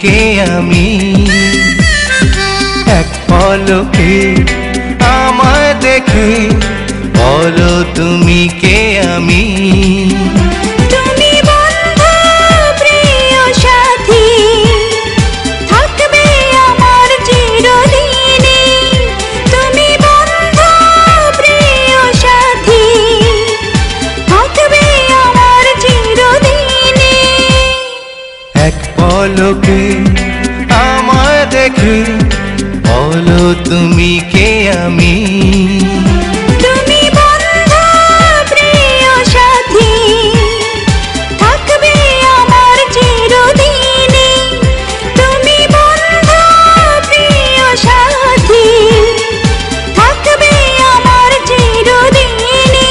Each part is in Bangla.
কে আমি। এক পলকে আমায় দেখে বলো তুমি কে আমি। তুমি বন্ধু প্রিয় সাথী, থাকবে আমার চিরদিনে। তুমি বন্ধু প্রিয় সাথী, থাকবে আমার চিরদিনে। এক পলকে আমায় দেখে বলো তুমি কে আমি। তুমি বন্ধু প্রিয় সাথী, থাকবে আমার চিরদিনে। তুমি বন্ধু প্রিয় সাথী, থাকবে আমার চিরদিনে।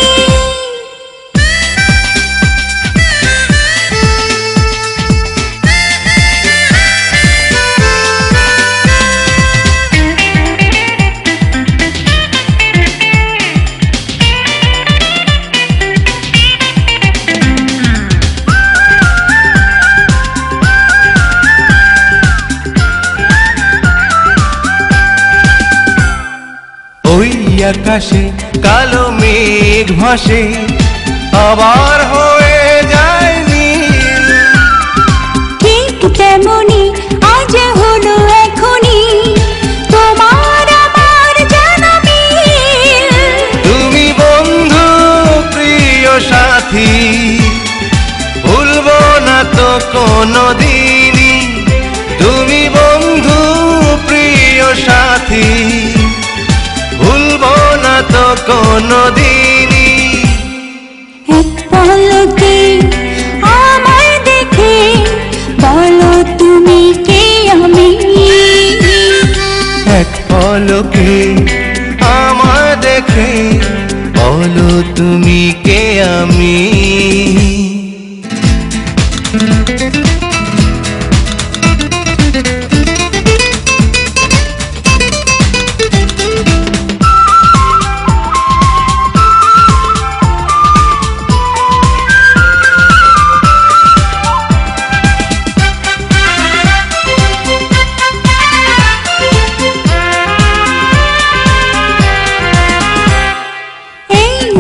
ওই আকাশে কালো মেঘ ভাসে আবার হয়ে যায় নীল। ঠিক তেমনি আজ হলো এখনি তোমার আমার যেন মিল। তুমি বন্ধু প্রিয় সাথী, ভুলবো না তো কোনোদিনই। তুমি বন্ধু প্রিয় সাথী, ভুলবো না তো কোনোদিনই। এক পলকে আমায় দেখে বলো তুমি কে আমি। এক পলকে আমায় দেখে বলো তুমি কে আমি।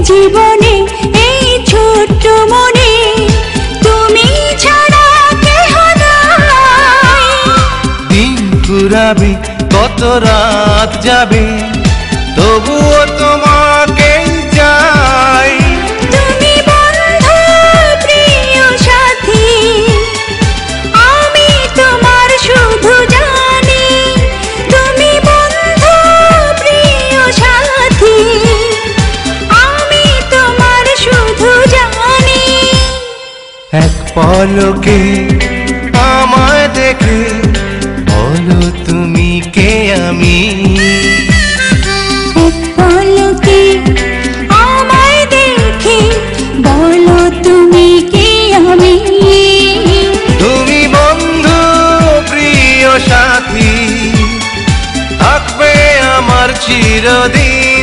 জীবনে এই ছোট্ট মনে তুমি ছাড়া কেহ নাই। দিন ঘুরাবে কত রাত যাবে তবুও তোমাকে চাই। তুমি বন্ধু প্রিয় সাথী, আমি তোমার শুধু জানি। তুমি বন্ধু প্রিয় সাথী, আমি তোমার শুধু জানি। এক পলকে আমায় দেখে বলো তুমি কে আমি। এক পলকে আমায় দেখে বলো তুমি কে আমি। তুমি বন্ধু প্রিয় সাথী, থাকবে আমার চিরদিন।